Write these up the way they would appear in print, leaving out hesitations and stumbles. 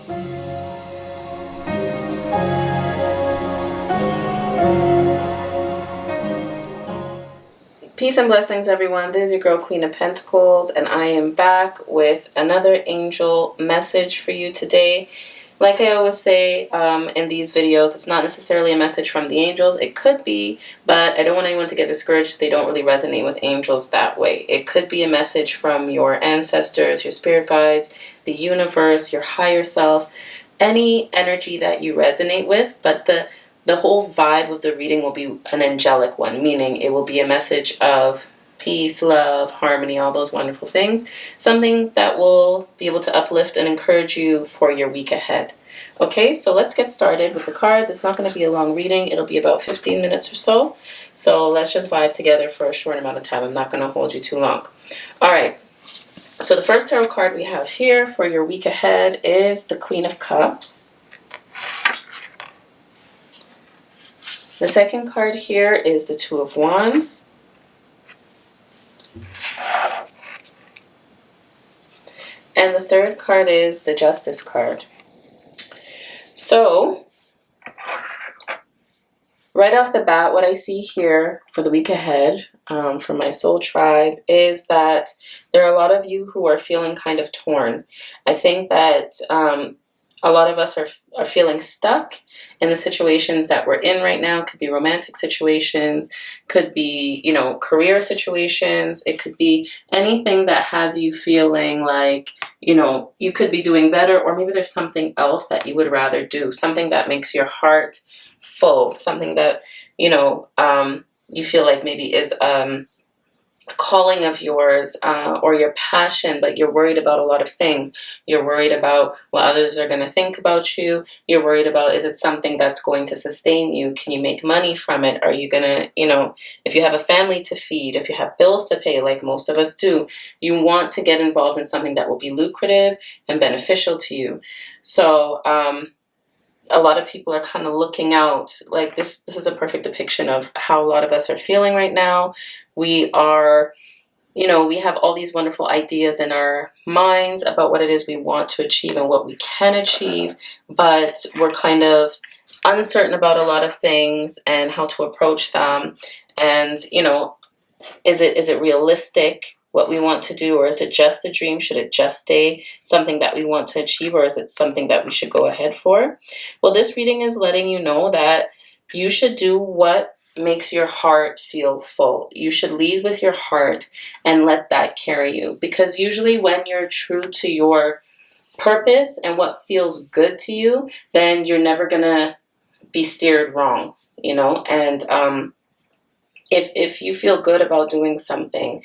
Peace and blessings, everyone. This is your girl, Queen of Pentacles, and I am back with another angel message for you today. Like I always say in these videos, it's not necessarily a message from the angels. It could be, but I don't want anyone to get discouraged if they don't really resonate with angels that way. It could be a message from your ancestors, your spirit guides, the universe, your higher self, any energy that you resonate with, but the whole vibe of the reading will be an angelic one, meaning it will be a message of peace, love, harmony, all those wonderful things. Something that will be able to uplift and encourage you for your week ahead. Okay, so let's get started with the cards. It's not going to be a long reading. It'll be about 15 minutes or so. So let's just vibe together for a short amount of time. I'm not going to hold you too long. All right. So the first tarot card we have here for your week ahead is the Queen of Cups. The second card here is the Two of Wands. And the third card is the Justice card. So, right off the bat, what I see here for the week ahead from my soul tribe is that there are a lot of you who are feeling kind of torn. I think that a lot of us are feeling stuck in the situations that we're in right now. It could be romantic situations, could be, career situations. It could be anything that has you feeling like, you could be doing better, or maybe there's something else that you would rather do, something that makes your heart full, something that, you feel like maybe is calling of yours or your passion, but you're worried about a lot of things. You're worried about what others are going to think about you. You're worried about, is it something that's going to sustain you? Can you make money from it? Are you going to, if you have a family to feed, if you have bills to pay, like most of us do, you want to get involved in something that will be lucrative and beneficial to you. So, a lot of people are kind of looking out. Like this is a perfect depiction of how a lot of us are feeling right now. We are, we have all these wonderful ideas in our minds about what it is we want to achieve and what we can achieve, but we're kind of uncertain about a lot of things and how to approach them. And, is it realistic what we want to do, or is it just a dream? Should it just stay something that we want to achieve, or is it something that we should go ahead for? Well, this reading is letting you know that you should do what makes your heart feel full. You should lead with your heart and let that carry you, because usually when you're true to your purpose and what feels good to you, then you're never gonna be steered wrong, and if you feel good about doing something,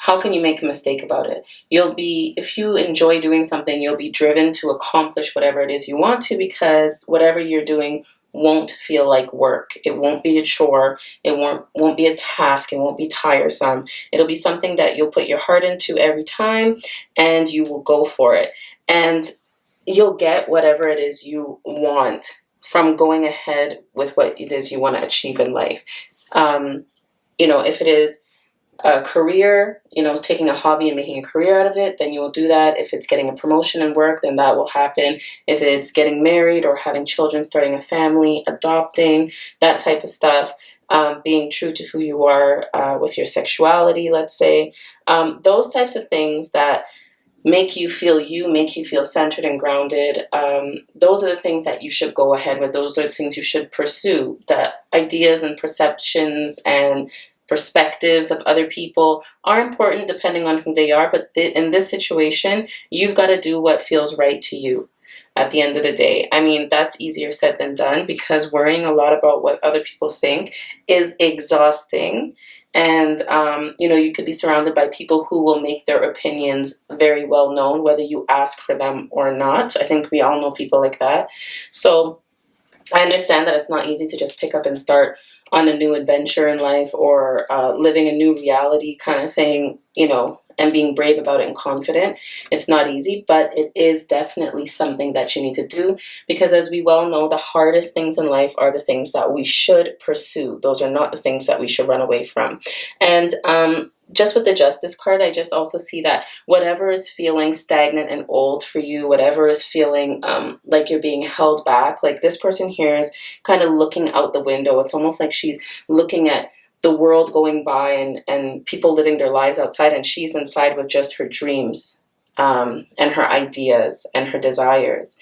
how can you make a mistake about it? If you enjoy doing something, you'll be driven to accomplish whatever it is you want to, because whatever you're doing won't feel like work. It won't be a chore. It won't be a task. It won't be tiresome. It'll be something that you'll put your heart into every time, and you will go for it. And you'll get whatever it is you want from going ahead with what it is you want to achieve in life. If it is a career, taking a hobby and making a career out of it, then you will do that. If it's getting a promotion in work, then that will happen. If it's getting married or having children, starting a family, adopting, that type of stuff, being true to who you are with your sexuality, let's say, those types of things that make you feel centered and grounded, those are the things that you should go ahead with. Those are the things you should pursue. The ideas and perceptions and perspectives of other people are important depending on who they are, but in this situation, you've got to do what feels right to you at the end of the day. I mean, that's easier said than done, because worrying a lot about what other people think is exhausting. And, you could be surrounded by people who will make their opinions very well known, whether you ask for them or not. I think we all know people like that. So I understand that it's not easy to just pick up and start on a new adventure in life, or living a new reality kind of thing, and being brave about it and confident. It's not easy, but it is definitely something that you need to do, because as we well know, the hardest things in life are the things that we should pursue. Those are not the things that we should run away from. And just with the Justice card, I just also see that whatever is feeling stagnant and old for you, whatever is feeling like you're being held back, like this person here is kind of looking out the window. It's almost like she's looking at the world going by and people living their lives outside, and she's inside with just her dreams and her ideas and her desires.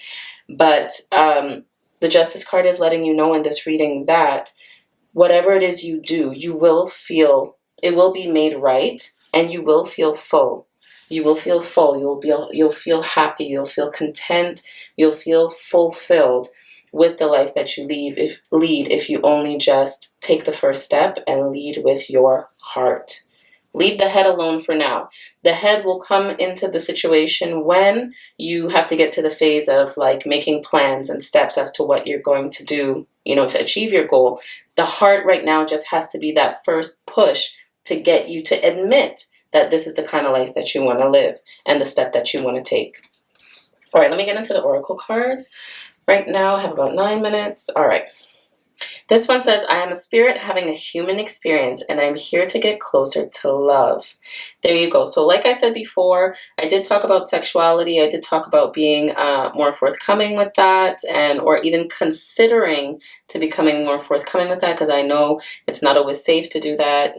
But the Justice card is letting you know in this reading that whatever it is you do, you will feel, it will be made right, and you will feel full. You will feel full. You'll feel happy. You'll feel content. You'll feel fulfilled with the life that you lead if you only just take the first step and lead with your heart. Leave the head alone for now. The head will come into the situation when you have to get to the phase of like making plans and steps as to what you're going to do, to achieve your goal. The heart right now just has to be that first push to get you to admit that this is the kind of life that you want to live and the step that you want to take. All right, let me get into the oracle cards. Right now, I have about 9 minutes. All right. This one says, I am a spirit having a human experience, and I'm here to get closer to love. There you go. So like I said before, I did talk about sexuality. I did talk about being more forthcoming with that, or even considering to becoming more forthcoming with that, because I know it's not always safe to do that,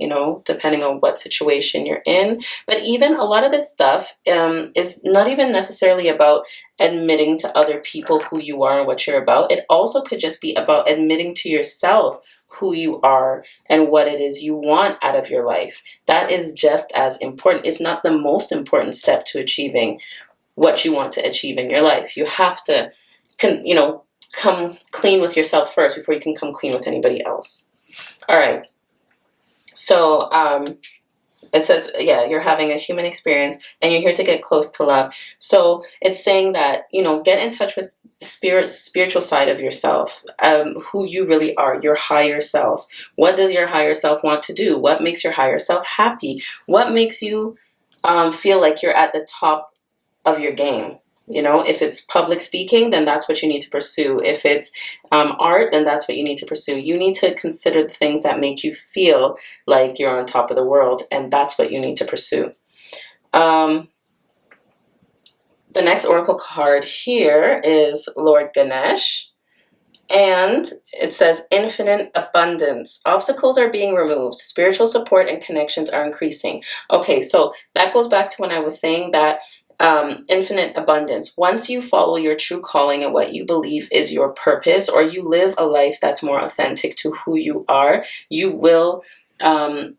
depending on what situation you're in. But even a lot of this stuff is not even necessarily about admitting to other people who you are and what you're about. It also could just be about admitting to yourself who you are and what it is you want out of your life. That is just as important, if not the most important step to achieving what you want to achieve in your life. You have to, come clean with yourself first before you can come clean with anybody else. All right. So, it says, you're having a human experience and you're here to get close to love. So it's saying that, get in touch with the spiritual side of yourself, who you really are, your higher self. What does your higher self want to do? What makes your higher self happy? What makes you feel like you're at the top of your game? If it's public speaking, then that's what you need to pursue. If it's art, then that's what you need to pursue. You need to consider the things that make you feel like you're on top of the world, and that's what you need to pursue. The next oracle card here is Lord Ganesh, and it says infinite abundance. Obstacles are being removed. Spiritual support and connections are increasing. Okay, so that goes back to when I was saying that infinite abundance. Once you follow your true calling and what you believe is your purpose, or you live a life that's more authentic to who you are, you will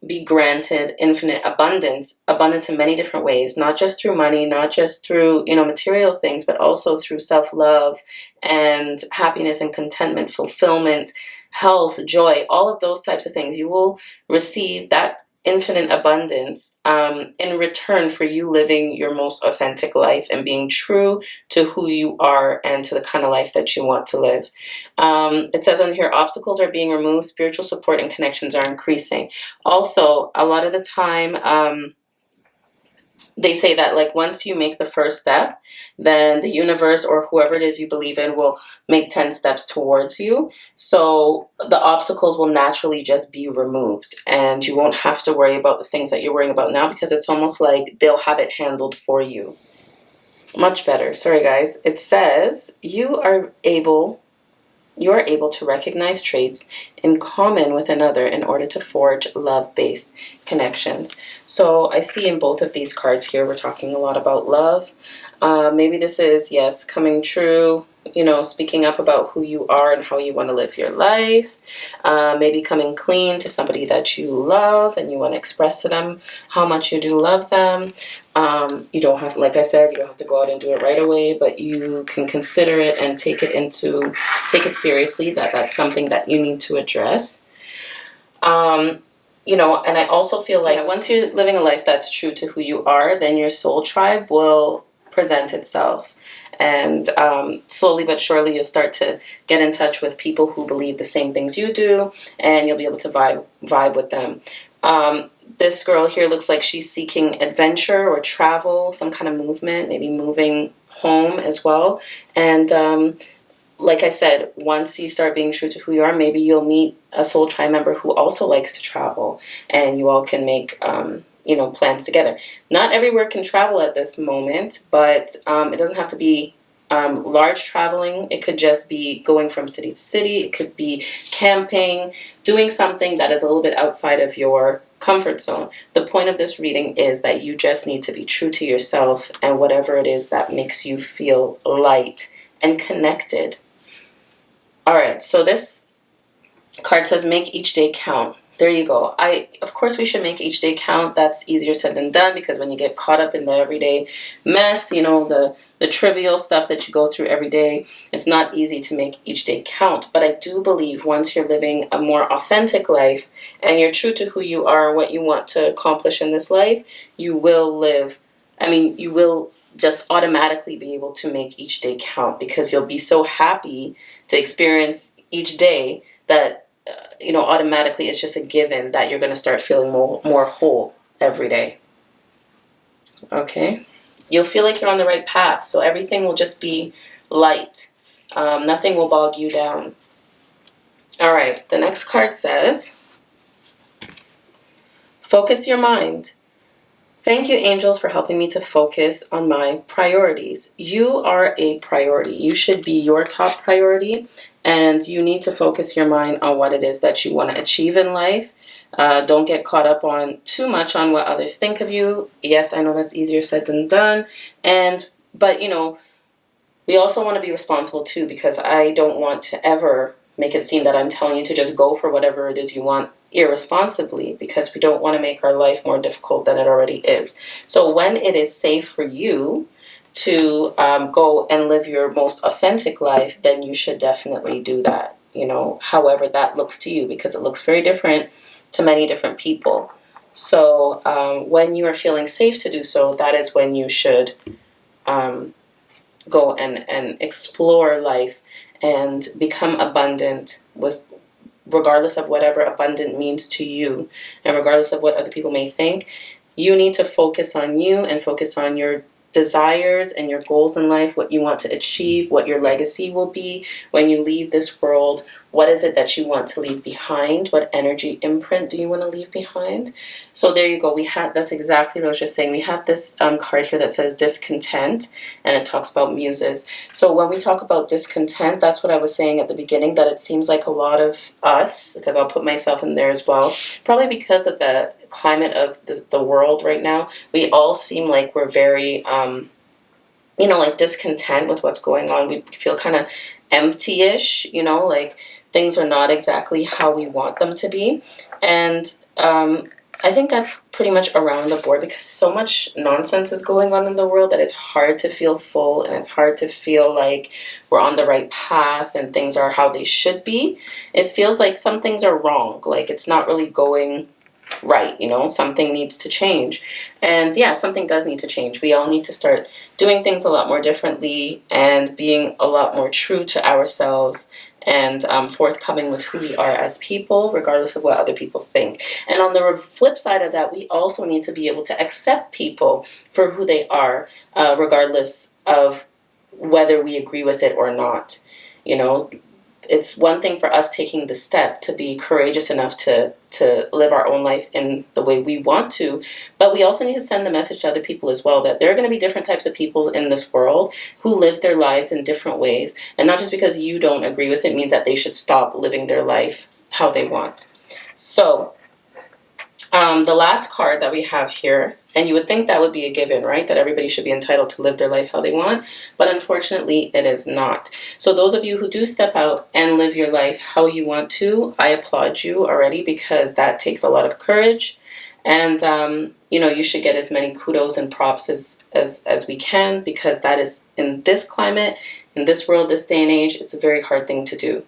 be granted infinite abundance in many different ways, not just through money, not just through, material things, but also through self-love and happiness and contentment, fulfillment, health, joy, all of those types of things. You will receive that infinite abundance in return for you living your most authentic life and being true to who you are and to the kind of life that you want to live. It says on here, obstacles are being removed, spiritual support and connections are increasing. Also, a lot of the time, they say that like once you make the first step, then the universe or whoever it is you believe in will make 10 steps towards you. So the obstacles will naturally just be removed and you won't have to worry about the things that you're worrying about now, because it's almost like they'll have it handled for you. Much better. Sorry guys. It says you are able to recognize traits in common with another in order to forge love-based connections. So I see in both of these cards here, we're talking a lot about love. Maybe this is, yes, coming true, speaking up about who you are and how you want to live your life. Maybe coming clean to somebody that you love and you want to express to them how much you do love them. You don't have, like I said, you don't have to go out and do it right away, but you can consider it and take it seriously, that's something that you need to address. And I also feel like once you're living a life that's true to who you are, then your soul tribe will present itself. And slowly but surely, you'll start to get in touch with people who believe the same things you do, and you'll be able to vibe with them. This girl here looks like she's seeking adventure or travel, some kind of movement, maybe moving home as well. And like I said, once you start being true to who you are, maybe you'll meet a soul tribe member who also likes to travel, and you all can make plans together. Not everywhere can travel at this moment, but it doesn't have to be large traveling. It could just be going from city to city. It could be camping, doing something that is a little bit outside of your comfort zone. The point of this reading is that you just need to be true to yourself and whatever it is that makes you feel light and connected. All right, so this card says make each day count. There you go. Of course, we should make each day count. That's easier said than done, because when you get caught up in the everyday mess, the trivial stuff that you go through every day, it's not easy to make each day count. But I do believe once you're living a more authentic life and you're true to who you are and what you want to accomplish in this life, you will you will just automatically be able to make each day count, because you'll be so happy to experience each day that automatically it's just a given that you're going to start feeling more whole every day. Okay? You'll feel like you're on the right path, so everything will just be light. Nothing will bog you down. All right, the next card says, focus your mind. Thank you, angels, for helping me to focus on my priorities. You are a priority. You should be your top priority, and you need to focus your mind on what it is that you want to achieve in life. Don't get caught up on too much on what others think of you. Yes, I know that's easier said than done. But we also want to be responsible too, because I don't want to ever make it seem that I'm telling you to just go for whatever it is you want irresponsibly, because we don't want to make our life more difficult than it already is. So when it is safe for you to go and live your most authentic life, then you should definitely do that, however that looks to you, because it looks very different to many different people. So when you are feeling safe to do so, that is when you should go and explore life and become abundant, regardless of whatever abundant means to you, and regardless of what other people may think. You need to focus on you and focus on your desires and your goals in life, what you want to achieve, what your legacy will be when you leave this world. What is it that you want to leave behind? What energy imprint do you want to leave behind? So there you go. That's exactly what I was just saying. We have this card here that says discontent, and it talks about muses. So when we talk about discontent, that's what I was saying at the beginning, that it seems like a lot of us, because I'll put myself in there as well, probably because of the climate of the world right now, we all seem like we're very like discontent with what's going on. We feel kind of empty-ish, like things are not exactly how we want them to be. And I think that's pretty much around the board, because so much nonsense is going on in the world that it's hard to feel full, and it's hard to feel like we're on the right path and things are how they should be. It feels like some things are wrong, like it's not really going right, something needs to change. And yeah, something does need to change. We all need to start doing things a lot more differently and being a lot more true to ourselves and forthcoming with who we are as people, regardless of what other people think. And on the flip side of that, we also need to be able to accept people for who they are, regardless of whether we agree with it or not. It's one thing for us taking the step to be courageous enough to live our own life in the way we want to, but we also need to send the message to other people as well, that there are going to be different types of people in this world who live their lives in different ways, and not just because you don't agree with it means that they should stop living their life how they want. So the last card that we have here, and you would think that would be a given, right? That everybody should be entitled to live their life how they want, but unfortunately it is not. So those of you who do step out and live your life how you want to, I applaud you already, because that takes a lot of courage. And you should get as many kudos and props as we can, because that is, in this climate, in this world, this day and age, it's a very hard thing to do.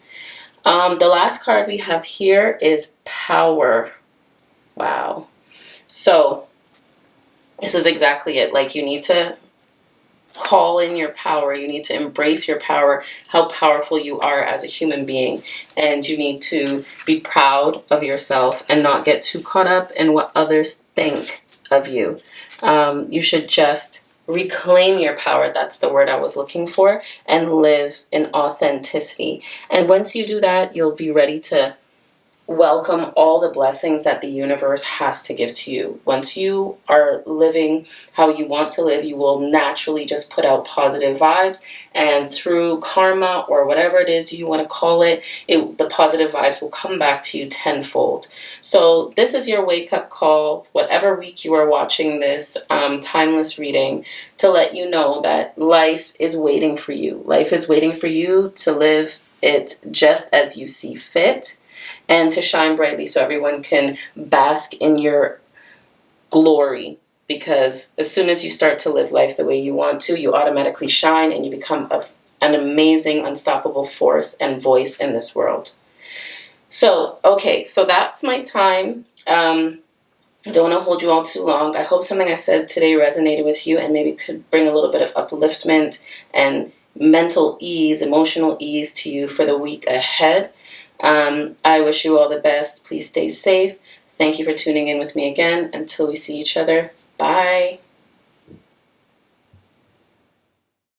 The last card we have here is power. Wow. So this is exactly it. Like, you need to call in your power. You need to embrace your power, how powerful you are as a human being. And you need to be proud of yourself and not get too caught up in what others think of you. You should just reclaim your power. That's the word I was looking for. And live in authenticity. And once you do that, you'll be ready to welcome all the blessings that the universe has to give to you. Once you are living how you want to live, you will naturally just put out positive vibes, and through karma or whatever it is you want to call it, the positive vibes will come back to you tenfold. So this is your wake-up call, whatever week you are watching this timeless reading, to let you know that life is waiting for you. Life is waiting for you to live it just as you see fit, and to shine brightly so everyone can bask in your glory. Because as soon as you start to live life the way you want to, you automatically shine and you become an amazing, unstoppable force and voice in this world. So, okay, so that's my time. I don't want to hold you all too long. I hope something I said today resonated with you and maybe could bring a little bit of upliftment and mental ease, emotional ease to you for the week ahead. I wish you all the best. Please stay safe. Thank you for tuning in with me again. Until we see each other. Bye.